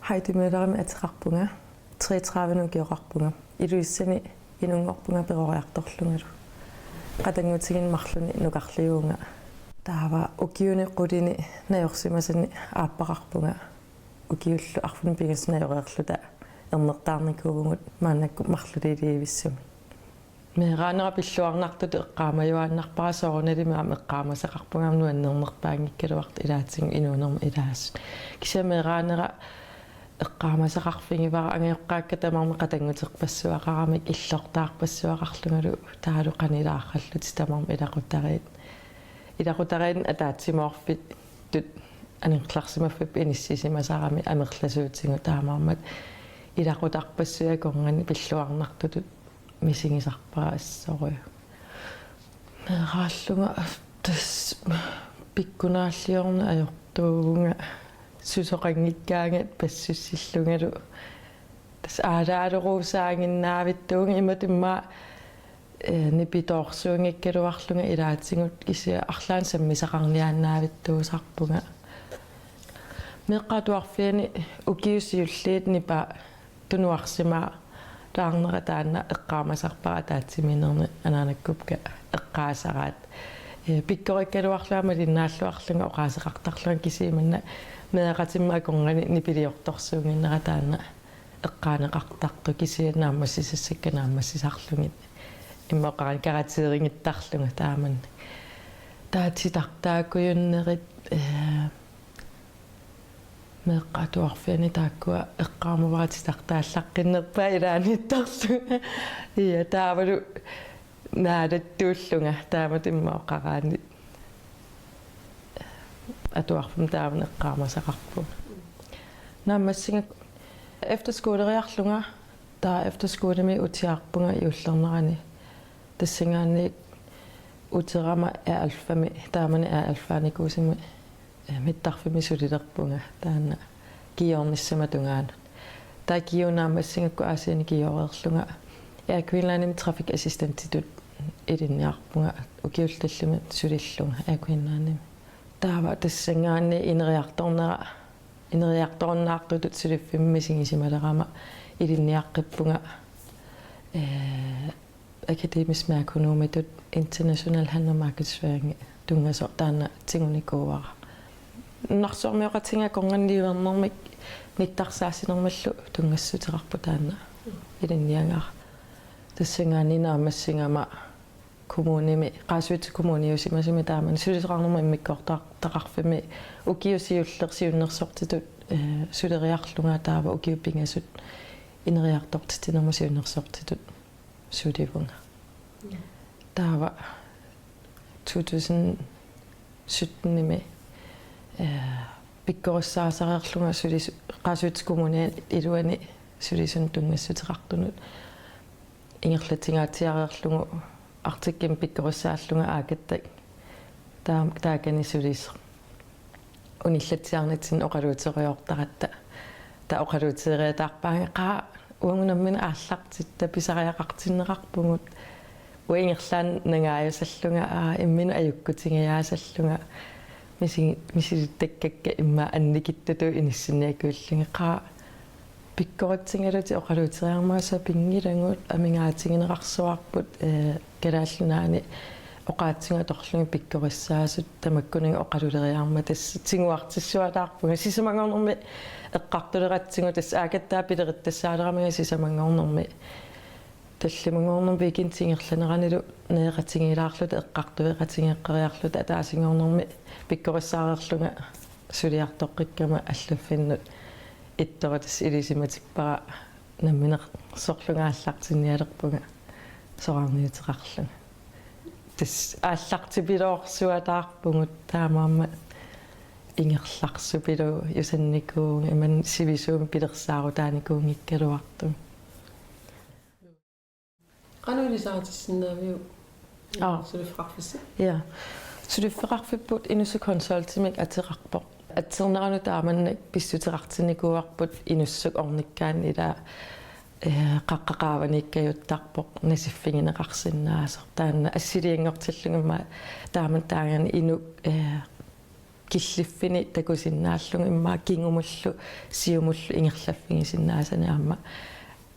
Haidimødarami atiqarpunga 33 nukiorarpunga iluissani inungorpunga peroriartorlungalu qatangutigin marluni nukarliuunga taava ukiuni qulini najorsimasani aappaqarpunga ukiullu arfuni pingas najoreerluta ernertaarnikuugungut maannakku marluliliivissumi meeraanera pilluarnartutu eqqaamajuaannarpara soorunalimi am eqqaamasaqarpungaarnu annernerpaangikkaluart ilaatingu inuunerma ilaas kisia meeraanera eqqaamasaqarfingivara angeoqqaakka tamarmi qatanguteqpassuaqaramik illortaarpassuaqarlungalu taalu qanilaarrallut tamarmi ilaqutariin ataatsimorfit tut aninqlarsimaffip inissiisimasarami amerlasuutingu taamarmat ilaqutarpassuakorngani pilluarnartutut misingisarpara assoruyu meeraallunga tas pikkunaalliorna ajortuugunga susoqangikkaangat passussillungalu tas aalaaluruusaanginnaavittuunga imatimma nipitorsuungikkaluarlunga ilaatingut kisia arlaan sammisaqarniaannaavittuusarpunga meqqatuarfiani ukiusiulliit nipa tunuarsimaa taarnera taanna eqqaamasarpara taatsiminerni anaanakkupka eqqaasaraat pikkorikkaluarlaama linnaalluarlunga oqaaseqartarlunga kisiimanna meeqatimma akorngani nipiliortorsuunginnera taanna eqqaaneqartartu kisiannaammassissassakka naammassisarlungit immoqaran karatierinngittarlunga taaman taatitartaakuyunnerit meqqatuarfiani taakkua eqqaamavaatitartaallaqqinnerpaa ilaaniittarlunga ia taavalu naalattuullunga taamatimmaoqaraani atuarfum taavan eqqaamasaqarpu naammassinga efterskoleriarlunga taa efterskolemi utiarpunga iullernerani tassingaanni uterama alfami taamani alfaanikuusimi mittarfimi sulilerpunga taanna kiornissamatungaanut taa kiunaammassinga aasiani kiorerlunga Queenlandimi traffic assistantitut ilinniarpunga ukiullallumi sulillunga Queenlandimi taava tassangaanni ineriartornaartutut suliffimmisingisimalaarama ilinniaqqippunga akadeemisk merkonomitut international handel markedsføring tungasor taanna tingunikuuvara narsormioqatinga konganliivernermik nittarsaasinermallu tungassuteqarpu taanna ilinniangar tassangaanni naamassingama kommunimi qaasuit kommuniusimasimi taaman sulisaqarnerma immikkortaqarfimi ukiusiullersiunnersortitut suleriarlunga taava ukiuppingasut ineriartortitinerma siunnersortitut sulivunga taava 2017 pikkorissaasareerlunga sulis qaasuit kommuni iluani sulisun tungassuteqartunut ingerlatingaatiareerlungu artikkim pikkorissaallunga aakattak taakani sulis unillatsiarnitsin oqaluuteriortaratta ta oqaluuteriataarpaanga qaa uangunammina aallartitta pisariaqartinneqarpungut uingerlaan nangaajusallunga imminu ajukkutigajaasallunga misilittakkakka imma annikittutu inissinniakuullinga qaa pikkoritsingaluti oqaluuteriarmaasa pingilangut amingaatigineqarsuarput kalaallunaani oqaatsingatorlunga pikkorissaasut tamakkuninga oqaluleriarma tass tinguartissuataarpunga sisamangornermi eqqartuleratsingu tass aakattaa pilerittassaaleramiga sisamangornermi таллимангорнерми икинтингерланерanilu неэқатингилаарлута эққартуеқатингеққериарлута таасингорнерми пиккориссаарерлунга сулиартоққиккама аллаффиннут ittoratis ilisиматиппара намминеқ сорлунгааллартинниалерпунга сораарниутеқарлунга тас ааллартипилоорсуатаарпугут таамаама ингерларсупилу юсанникуунга иман сивисуум пилерсаарутааникуунгиккалуарту qanuulisaartissinnaamiu sulifrarfissi ja sulifrarfipпут инусуконсалтимик атеқарпоқ атсернерану тааманнак писсутерартинникуарпут инуссук орниккаан ила qaqqaqaavanikkajuttарпоқ насиффигинеқарсиннаасер таанна ассилиангортиллугамма тааман таангани ину киллиффини такусиннааллуг иммаа кингумуллу сиумуллу ингерлаффигисиннаасани аама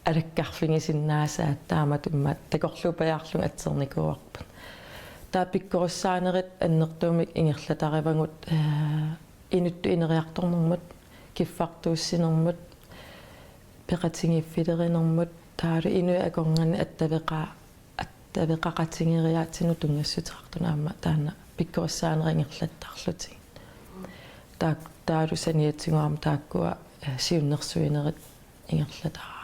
алаккарфигисиннаасаат таамат иммаат такорлупаяарлуг атсерникуарпат таа пиккоруссаанерит аннертуумик ингерлатаривагут инутту инериарторнэрмут киффартууссинэрмут пеқатингиффилеринэрмут таалу инуи акорнгани аттавеқақатингериаатсину тунгассутеқартуна аама таана пиккоруссаанери ингерлаттарлутиг таалу саниатсигуарма тааккуа сиуннерсуинерит ингерлатараа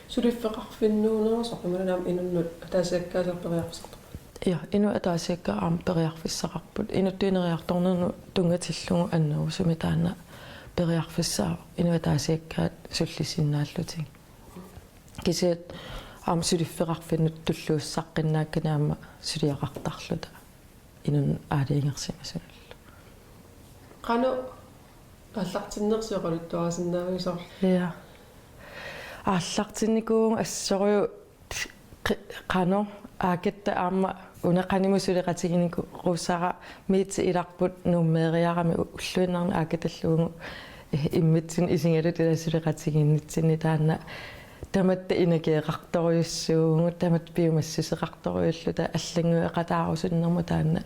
сулиффеқарфиннуунерусо qimalaam inunut ataasakkaasarperiarfisartorput ja ину атаасиакка аама периарфиссақарпут инуттуинериарторнерну тунгатиллугу аннерусуми таана периарфиссаа ину атаасиаккаат суллисиннааллутиг кисиат аама сулиффеқарфиннут туллууссаққиннааккани аама сулиақартарлута инун аалиингерсимасуналлу qanu аллартиннерсиоқалуттуарасиннаависор ja ааллартинникуун ассориу qano аакетта аама унеқанимусулеқатигинику руусара миитси иларпут нуммеериарами уллуиннарни аакеталлугу иммитсин исингалут иласулеқатигиннитсини таана таматта инакеэқарторюссуугу тамат пиумассусеқарторюллута аллангуэқатаарусуннэрму таана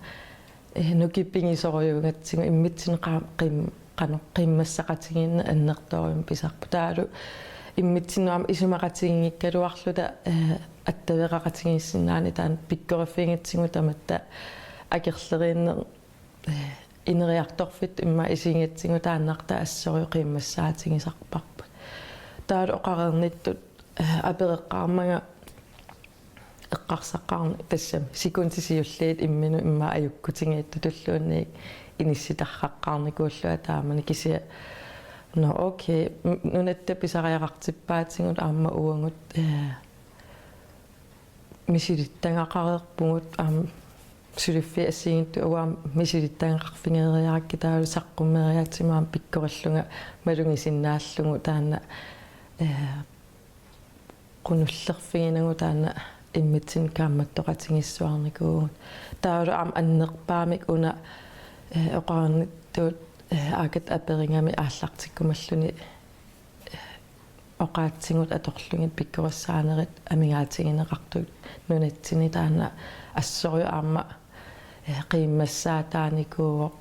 нукиппигисориугатсигу иммитсин qano qimmassaqatigинна аннерториум писарпу таалу иммитсинуам исумақатигингиккалуарлута аттавеқақатигиссиннаани таан пиккориффингитсигу таматта акерлериннер инериарторфит имма исингитсигу тааннарта ассориу қиммассаатигисарпарпут таалу оқарерниттут апереққармага эққарсаққарни тассам секунтисиуллиит иммину имма аюккутингиитту туллуунниик инисситарраққарникууллуа таамани кисия no окей нунатта писариақартиппаатсигут аама уангут мисилиттангақарерпугут аама сулиффи ассигитту уаам мисилиттангақарфингериаракки таалу саққуммериаатсимаам пиккориллунга малунгисиннааллугу таана qunullerfiginangu taana immitsin kaammattoqatigissuarnikuugut taulu aam annerpaamik una oqaarnittuut aakat aperingami aallartikkumalluni oqaatsingut atorlungit pikkorassaanerit amigaatigineqartut nunatsini taana assoriu aamma qiimmassaataanikuuq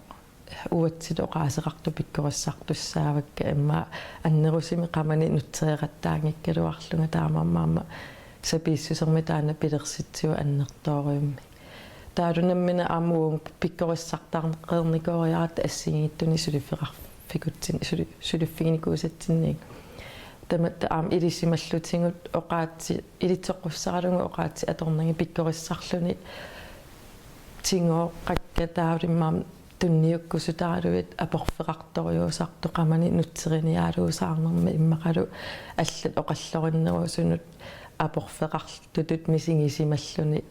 uatsit oqaaseqartu pikkorassartussaavakka imma annerusimi qamani nutseeqattaangikkaluarlunga taamammaamma sapiissusermi taana pilersitsiu annertooriummi taalunammina aamuun pikkorassartaarneqernikooriarat assigiittuni suliffiqarfikutsin suliffiginikuusatsinniik tamatta aam ilisimallutingut oqaatsi ilitsoqqussaralungu oqaatsi atornangi pikkorassarluni tingoqqakka taalimmaam tunniukkusutaaluit aporfeqartoriuusartu qamani nutseriniaaluusaarnermi immaqalu allat oqallorinneriusunut aporfeqartutut misingisimalluni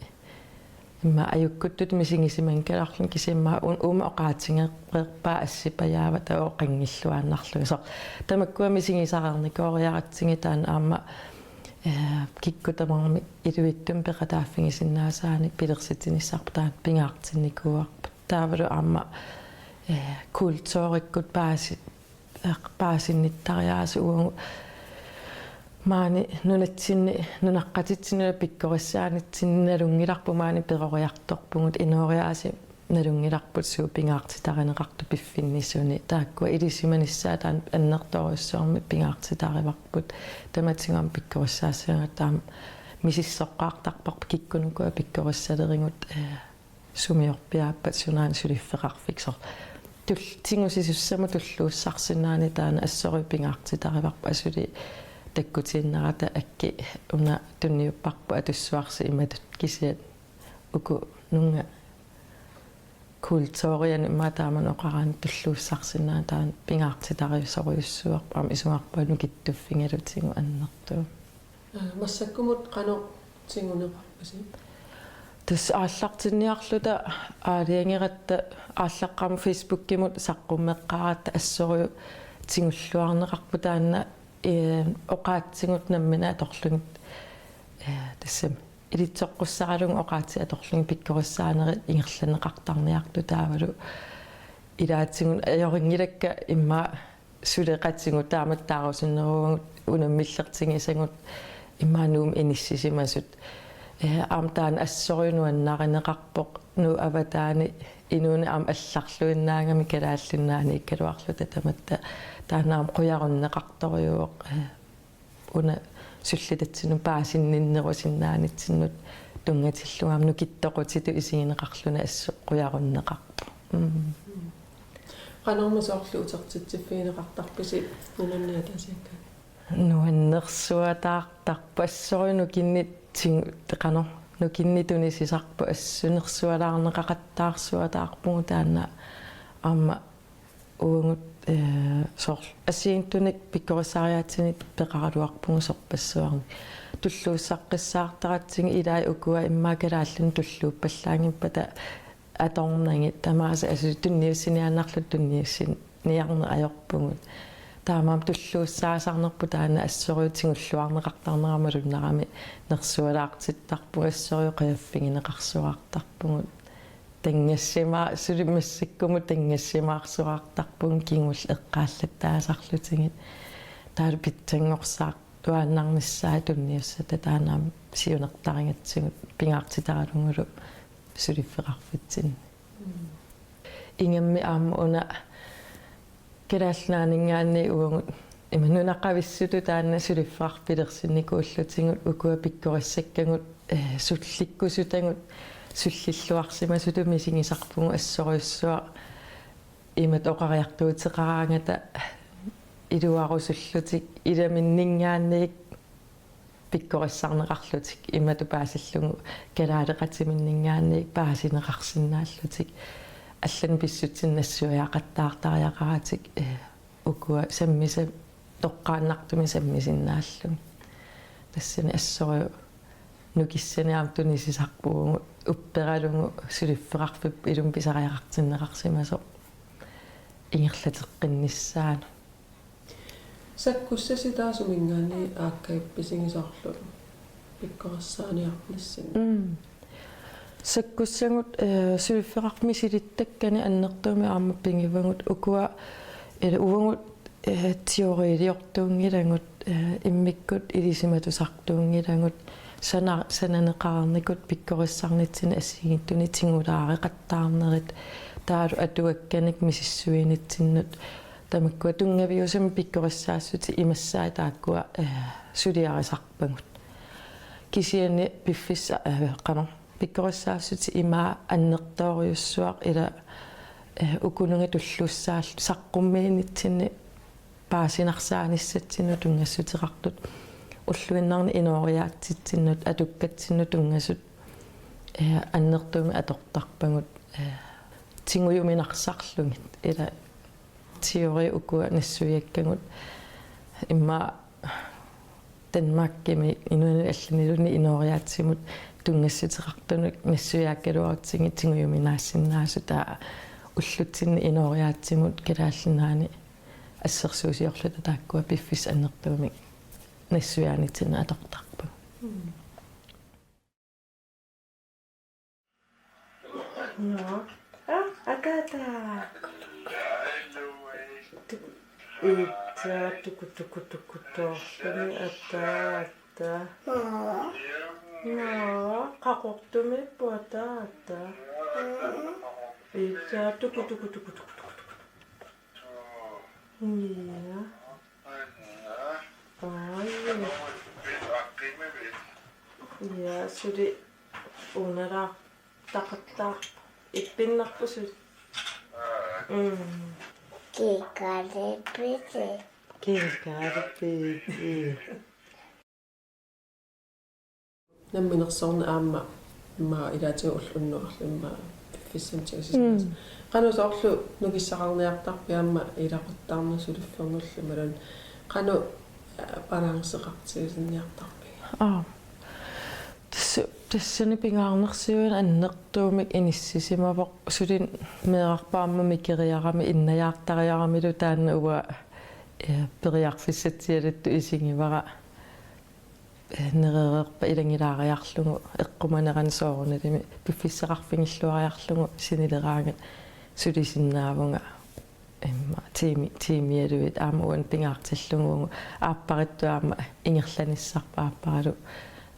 imma ajukkutut misingisimankalarlun kisimma uma oqaatingeqerpaa assipajaava ta oqangilluaannarlu so tamakkua misingisarernikooriaratsingi taan aamma kikkutamarmi iluittum peqataaffingisinnaasaani pilersitinissarputaan pingaartinnikuuarpa taavalu aamma kultuurikkut paasinnitariaasu uungu maani nunatsinni nunaqqatitsinula pikkorissaanitsinni nalungilarpu maani peroriartorpungut inoriaasi nalungilarput suu pingaartitarineqartu piffinnisuni taakkua ilisimanissaa taan annertoriussuarmi pingaartitarivarput tamatsinguam pikkorissaassianga taam misissoqqaartarparpu kikkunukua pikkorissaleringut sumiorpiaappat sunaan sulifferarfiksor tingusisussamu tulluussarsinnaani taana assori pingaartitarivarpu asuli takkutiinnerata akki una tunniupparpu atussuarsi imatut kisiat uku nunga kultuurian immataaman oqaraan tulluussarsinnaa taan pingaartitariussoriussuarpa am isuarpanu kittuffingalutigu annertuu массаккумут qano tinguneqarpasi тус ааллартинниарлута аалиангератта ааллаққарма фейсбуккимут саққуммеққаратта ассориу тингуллуарнеқарпу таанна оqaatsingут наммина аторлугит тассам илитсоққуссаралугу оqaatsi аторлуги пиккориссаанерит ингерланеқартарниарту таавалу илаатсигун аёрингилакка имма сулеқатсигу тааматтааруsinneruugut унаммиллертигисагут иммаануум иниссисимасут аамтаан ассориунуаннаринеқарпоқ ну аватаани инууни аам алларлуиннаангами калааллуннаани иккалуарлута таматта таанаам қуяруннеқарторюоқ уна суллитатсину паасинниннерусиннаанитсиннут тунгатиллуаам нукиттоқутиту исигинеқарлуна ассо қуяруннеқарпо qanarmasooqlu utertitsiffiineqartarpisi unannia tasakka нуаннерсуатаартарпу ассорину киннит теқано нукиннитуни сисарпу ассунерсуалаарнеқақаттаарсуатаарпугу таана аама уангут сор ассиинтуник пиккорисариаатсинит пеқаралуарпугу сорпассуарни туллууссаққиссаартаратсиги илаи укуа иммакалааллун туллууппаллаангиппата аторнанги тамааса асу тунниуссинианнарлу тунниуссин ниарне аёрпугут таамаам туллууссаасарнерпу таана ассориутингуллуарнеқартарнерамалуннарами нерсуалаартиттарпу ассориоқаяффигинеқарсуаартарпугут тангассима сулимассиккуму тангассимаарсуаартарпугун кингул эққааллаттаасарлутигит таалу питсангорсаа туааннарниссаа тунниуссата таанаам сиунертарингатсигут пингаартитаралунгулу сулиффеқарфитсин ингамми аама уна калааллаанингаани уангут иманунаққависсуту таанна сулиффеқарпилерсинникууллутингут укуа пиккориссаккангут сулликкусутангут суллиллуарсимасуту мисигисарпугу ассориуссуа имат оқариартуутеқараангата илуарусуллутик иламиннингаанник пиккориссарнеқарлутик имату паасаллугу калаалеқатиминнингаанник паасинеқарсинааллутик аллан писсутсиннассуяақаттаартариақаратик укуа саммиса тоққааннартуми саммисиннааллу тассани ассориу нукиссаниам тунисисарпуугу уппералугу сулиффеқарфип илум писариақартиннеқарсимасо ингерлатеққиннissaana sakkussasitaasumингаани ааккаипписигисарлу пиккорассааниарнissin саккуссангут сулиффеқарми силиттаккани аннертуми аама пингивангут укуа увангут теориилиортуунгилангут иммиккут илисиматусартуунгилангут сананеқарникут пиккориссарнитсина ассигиттуни тингулаареқаттаарнерит таалу атуакканик мисиссуинитсиннут тамаккуа тунгавиусам пиккориссаассути имассаа тааккуа сулиарисарпагут кисиани пиффисса қано пиккориссаассути имаа аннертоориуссуақ ила укунунга туллуссаал саққуммиинитсинни паасинарсааниссатсину тунгассутеқартут уллуиннарни инориаатситсиннут атуккатсину тунгассут аннертууми атортарпагут тингуюминарсарлугит ила теори укуа нассуиаккагут имма Danmarkими инуани алланилуни инориаатсимут тунгассутеқартунук нассуиаккалуартиги тингуюминаассиннаасу таа уллутсинни инориаатсимут калааллинаани ассерсуусиорлута тааккуа пиффис аннертууми нассуиаанитсина атортарпу Агата Итта тукутукутукутоорлуни атаата қақортуми пуатаата итта тукутукутукутукуту я я суди унара тақаттаа иппиннарпусут Кикарепити. намминерсорна аама имма илаатиу уллуннуарлимма пиффиссамтигисис канусоорлу нукиссақарниартарпи аама илақуттаарна сулиффернулли малун кану балансеқартигисинниартарпи тассани пингаарнерсиуин аннертуумик иниссисимавоқ сулин меэрпаамма микериарами иннаяартариарамилу таанна уа периарфиссатсиалатту исингивара неререрпа илангилаариарлугу эққуманеран сооруналими пиффиссеқарфингиллуариарлугу синилераангат sulisinnaavunga imma tiimialuit aamuun pingaartillunguungu aapparittuaama ingerlanissarpa aapparalu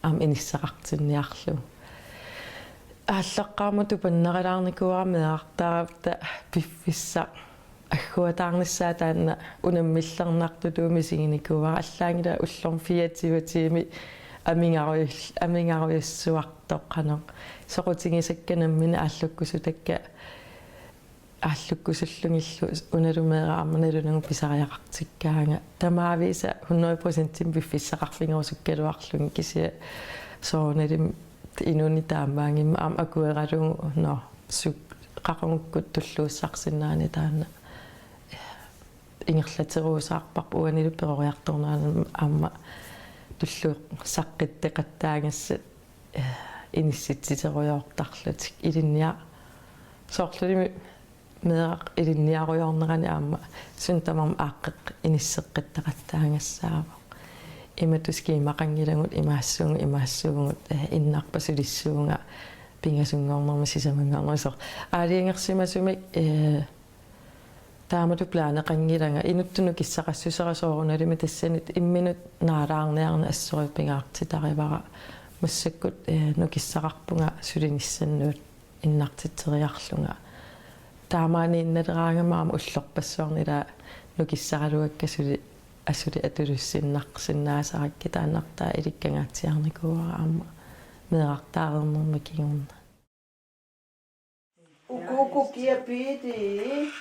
aam inissaqartinniarlu ааллаққарму тупаннерилаарникуарамеартаавта пиффисса аггуатаарниссаа таанна унаммиллернартутууми сигиникуара аллаангила уллорм фиативатиими амингаруйуссуартоққано соқутингисакканаммина ааллуккусу такка ааллуккусуллунгиллу уналумеераарманалунагу писариақартиккаанга тамаависа 100% пиффиссақарфингерусуккалуарлунги кисия сооналим инуни таамаангимма аам акуералугу но сук qaqungukut tulluussarsinnaani taanna ингерлатеруусаарпарпу уанилу перориарторнаана аама туллу саққиттеқаттаагассат инисситситеруйоортарлутик илинниа соорлулими меэрақ илинниаруйорнерани аама сунтамам ааққеқ иниссеққиттақаттаагассаава иматускиимақангилагут имаассуугут иннарпасулиссуунга пингасунгорнерми сисамангорнерсо аалиингерсимасумик таамату плаанеқангилага инуттуну киссақассусерасооруналими тассанит имминут наалаарниарна ассориппингаартитаривара массаккут нукиссақарпунга сулиниссаннуут иннартитсериарлунга таамаани инналераангамаама уллорпассуарнила нукиссаралуаккасули асули атулуссиннарсиннаасаракки тааннартаа иликкангаатсиарникуара аама меэартаарернерма кигорна Ukoko kia pidi.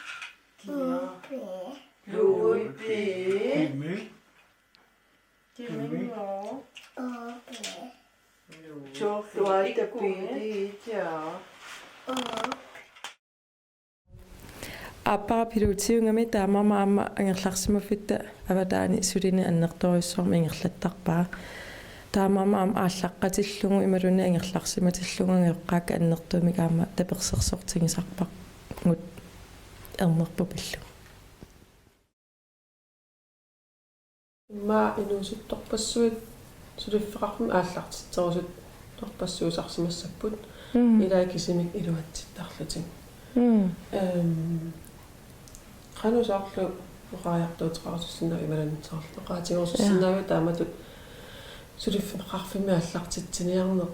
Lui pi. Kimino. Chok tuaita pidi ja. аппара пилуутиунгами таамамаама ангерларсимаффита аватаани сулини аннерторюссорми ингерлаттарпаа таамамаам ааллаққатиллугу ималуни ангерларсиматиллугу эққаакка аннертуумик аама таперсерсортигисарпар гут эрнерпу пиллу Ма инуусутторпассуит сулиффеқарфим ааллартитсерусут торпассуусарсимассаппут илаакисимик илуатситтарлутик qanusarlu uqaajartuutiqarsussina imalannitsarlu qaatigorsussinnaava taamatut suliffimeqarfimi аллартитсиниарнеқ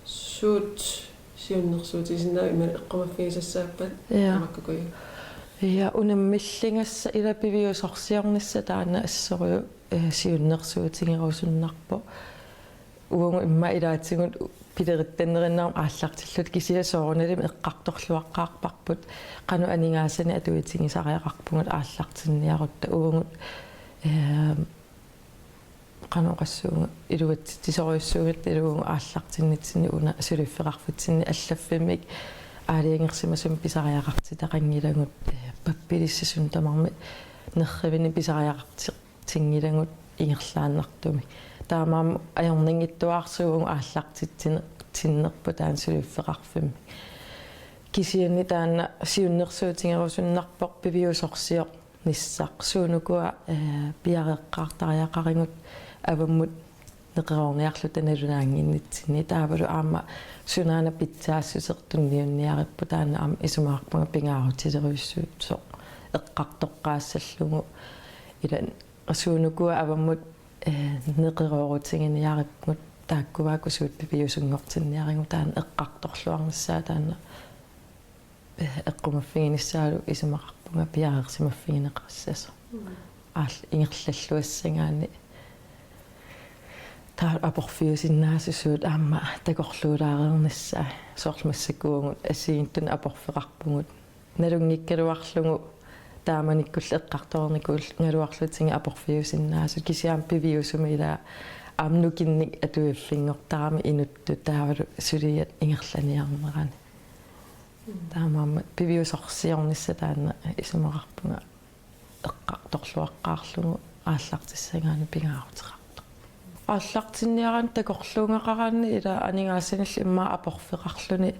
суут сиуннерсуутисиннаава имал эққумаффигисассааппат амаккукуй я унаммиллингасса илапивиусорсиорнисса таана ассориу сиуннерсуутингерусуннарпо угу имма илаатсигут пилериттаннериннаам ааллартиллут кисиасоорналим эққарторлуаққаарпарпут қану анингаасани атуитингисариақарпугут ааллартинниарутта угунгут қану қассууга илуатсисориуссуугат илугу ааллартиннитсини уна сулиффеқарфутсинни аллаффимик аалиангерсимасум писариақартитақангилагут паппилиссасун тамарми нерривини писариақартингилагут ингерлааннартуми таамаам аёрнингиттуаарсуугу ааллартитсиннерпу таан сулиффеқарфими кисианни таана сиуннерсуутингерусуннарпоқ пивиусорсиоқ ниссақ суунукуа пиареққартариақарингут аваммут неқерорниарлу таналунаангиннитсини таавалу аама сунаана питсаассусертунниунниариппу таана аама исумаарпунга пингаарутилеруйуссуут со эққартоққаассаллугу илан суунукуа аваммут неқерорутингиниариппут тааккуваакусуут пипиусунгортинниарингу таана эққарторлуарниссаа таана эққумаффигиниссаалу исумақарпунга пиареерсимаффигинеқассасо аал ингерллаллуассангаани таа апорфиусиннаасусуут аама такорлуулаарернissaа соорлмассакуугут ассигинтун апорфеқарпугут налунгиккалуарлугу тааманиккулла эққарторникуул галуарлутинга апорфиусиннаасут кисиаам пивиусумила амнукинник атуиффингортарами инутту таавалу сулият ингерланиарнерани таамаама пивиусорсиорнисса таана исумақарпунга эққарторлуаққаарлугу ааллартиссангаани пингаарутеқарто ааллартинниаран такорлунгақараани ила анингаасанилли имма апорфеқарлуни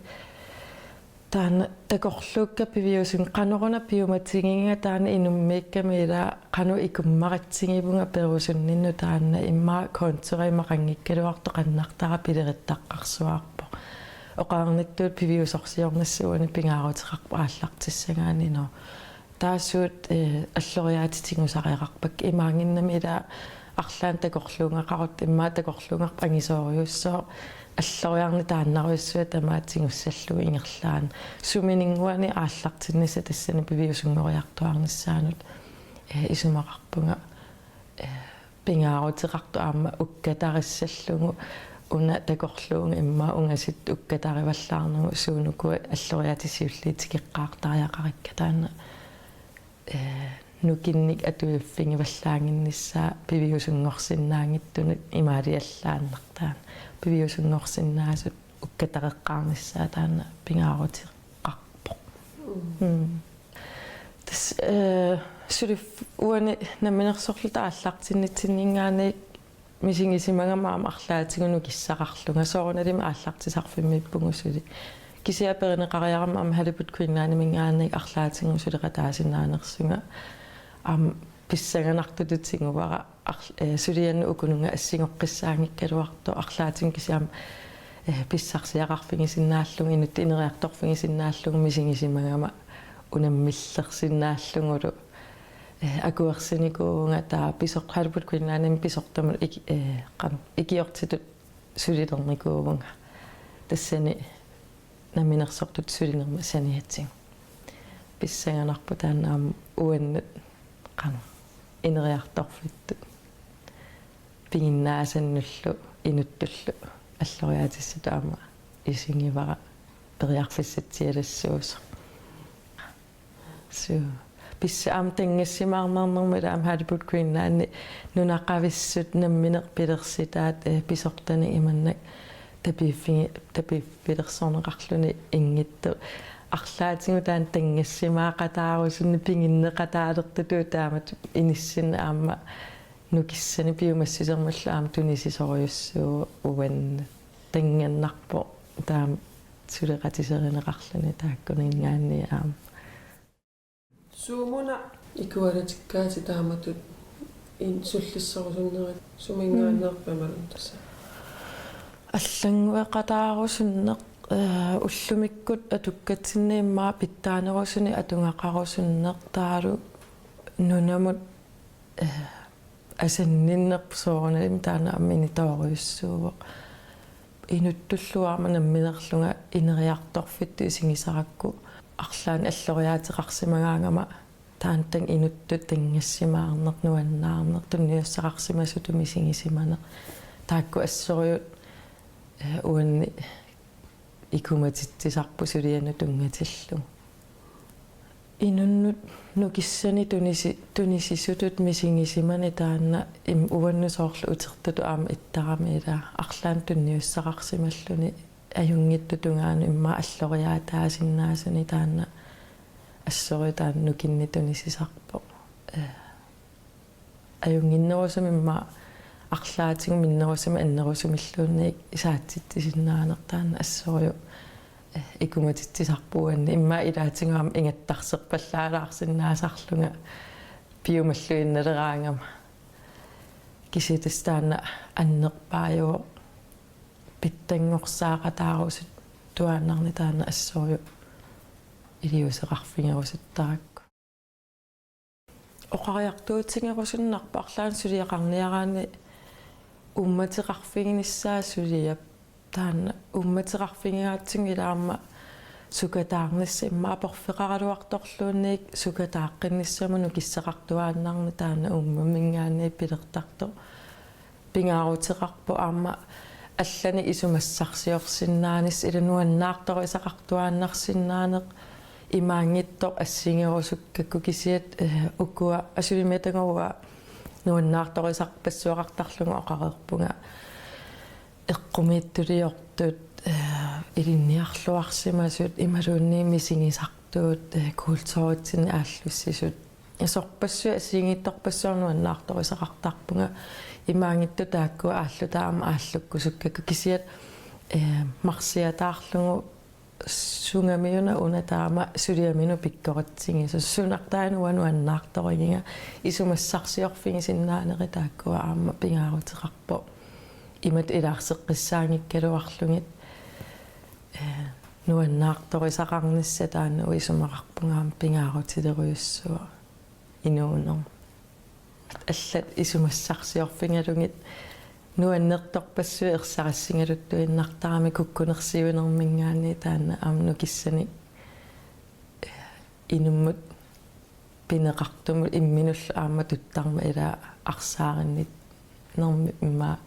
таана такорлуукка пивиусун каноруна пиуматсигинга таана инуммиикками ила кану икуммаратсигивунга перусуннинну таана имма консеримақангиккалуарто қаннартара пилериттаққарсуаарпо oqaarnittuut piviusorsiornassuuni pingaaruteqarpa ааллартиссагаани но таасуут аллориаатитингусариақарпак имаангиннами ила арлаан такорлунгақарут иммаа такорлунгарпа ангисоориуссоо аллориарни тааннаруйссуа тамаатингуссаллуги ингерлаан суминингуани ааллартинниса тассани пивиусунгориартуарниссаанут исумақарпунга пингаарутеқарту аама уккатариссаллугу уна такорлуунга имма унгасит уккатариваллаарнагу суунукуа аллориатисиуллиитикеққаартариақарикка таана нукинник атуиффингиваллаангиннссаа пивиусунгорсиннаангиттунут имаалиаллааннартаан пивиусунгорсиннаасут уккатареққарниссаа таана пингаарутеққарпо тас сулиф уани наминерсорлута ааллартиннитсиннингаани мисингисимагамаама арлаатигуну киссақарлунга соорналими ааллартисарфиммиппугусули кисиаперинеқариарама ам халипут куиннаани мингаанник арлаатингусули қатаасиннаанерсунга ам писсаганартутутсигувара сулианну укунунга ассигоққиссаангиккалуарто арлаатин кисиам писсарсиақарфигисиннааллуг инут инериарторфигисиннааллуг мисингисимагама унаммиллерсиннааллугулу акуерсиникуунга таа писоққалпут куиннааним писортамут икиортитут сулилерникуувнга тассани наминерсортут сулинерма саниатсиг писсаганарпу таанаам уаннут қана инериарторфитту пигиннаасаннуллу инуттуллу аллориаатиссу таама исингивара периарфиссатсиалассуус су писсаам тангиссимаарнарнэрмала ам халипут куиннаани нунақависсут намминеқ пилерситаат писортани иманнак tapippilersorneqarluni ingittu арлаатингу таан тангиссимаақатаарусунни пингиннеқатаалертутуу таамат иниссина аама нукиссани пиумассисермалла аама тунисисориуссуу уанна танганнарпо таам сулеқатисеринеқарлуни тааккунингаанни аама суумуна икуалатиккаати тааматут ин суллиссорусуннерит сумингааннерпамалун тасса аллангуэқатаарусуннеқ уллумиккут атуккатсиннииммаа питтаанерусуни атунгақарусуннеқ таалу нунамут асанниннерпсоорналим таана амминитоориуссууво инуттуллуаама намминерлунга инериарторфитту исигисаракку арлаан аллориаатеқарсимагаангама таантан инутту тангассимаарнер нуаннаарнер тунниуссақарсимасутуми сигисиманеқ таакку ассориут уанни икуматитсисарпу сулиану тунгатиллу инуннут нукиссани тунисисутут мисингисимани таанна им уаннусоорлу утертуту аама иттарамиила арлаан тунниуссақарсималлуни аюнгитту тунгаanu имма аллориаатаасиннаасуни таанна ассори таан нукинни тунисисарпо аюнгиннерусум имма арлаатигу миннерусума аннерусумиллуунник исаатситтисиннаанертаана ассориу икуматитсисарпуанни имма илаатингуам ингаттарсерпаллаалаарсиннаасарлунга пиумаллуиннелераангама киситастаана аннерпаажуо питтангорсаақатаарусут туааннарни таана ассориу илиусеқарфингерусуттаракку оқариартуутсингерусуннарпа арлаан сулиақарниараани умматеқарфигиниссаа сулиап таана умматеқарфигигаатсин илаама сукатаарнисса иммаа порфеқаралуарторлуунник сукатааққинниссамуну киссеқартуааннарни таана уммамингаани пилертарто пингаарутеқарпу аама аллани исумассарсиорсиннаанис илануаннаартор исақартуааннарсиннаанеқ имаангиттор ассингерусуккакку кисиат уккуа асулиметангоруа нуаннаартор исарпассуақартарлугу оқареерпунга эққумииттулиортут илинниарлуарсимасут ималуунниими сигисартуут култууритсини ааллуссисут сорпассуа ассингитторпассуарнуаннаартор исақартарпунга имаангитту тааккуа ааллу таама ааллуккусуккакку кисиат марсиатаарлугу сунгамиуна уна таама сулиамину пиккоратсингису сунартаануануаннаарторигинга исумассарсиорфигисиннаанери тааккуа аама пингаарутеқарпо имат илаарсеққиссаангиккалуарлугит nuannaartorisaqarnissa taannu isumaqarpungaam pingaarutileruussua inuunor аллат исумассарсиорфингалугит нуаннерторпассуи ерсарассингалуттуиннартарами куккунерсиунермингаани таана аамну киссани инуммут пинеқартумут имминулла аама туттарма ила арсаариннит нерми имма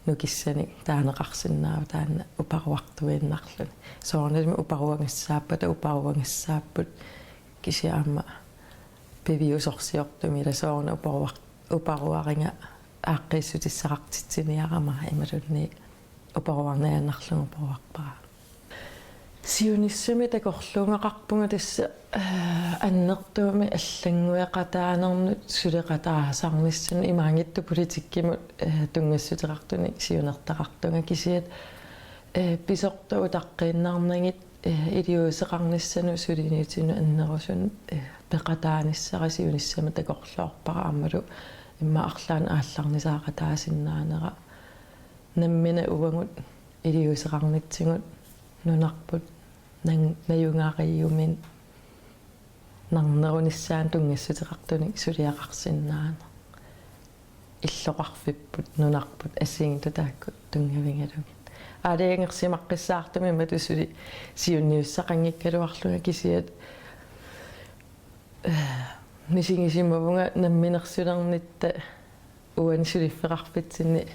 нукиссани таанеқарсинаава таана упаруартуиннарлуни соорналми упаруангассааппата упаруангассааппут кисиаама пивиусорсиортуми ласоорна упаруаринга ааққиссутиссақартитсиниарама ималунни упаруарнааннарлугу пауарпара сиуниссами такорлунгақарпунга тасса аннертуами аллангуяқатаанернут сулеқатаасарниссани имаангитту политиккимут тунгассутеқартуни сиунертақартунга кисиат писортау таққииннаарнагит илиусеқарниссану сулиниутину аннерусун пеқатааниссара сиуниссама такорлуарпара аммалу имма арлаан аалларнисаақатаасиннаанера наммина увангут илиусеқарнитсигут нунарпут наюнгаариумин нарнерунissaан тунгассутеқартуни сулиақарсиннаана иллоқарфиппут нунарпут ассигита тааккут тунгавингалугит аалиангерсимаққиссаартуми матусули сиунниуссақангиккалуарлуга кисиат мисигисимавунга намминерсулернитта уансулиффеқарфитсинни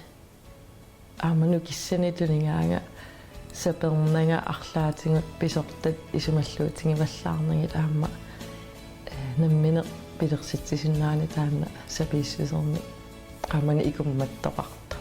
ааману киссани тулингаага сапернага арлаатингут писортат исумаллуутингиваллаарнагит аама намминер пилерситсисиннаани таама сапииссусерни qaamani ikummattoqarta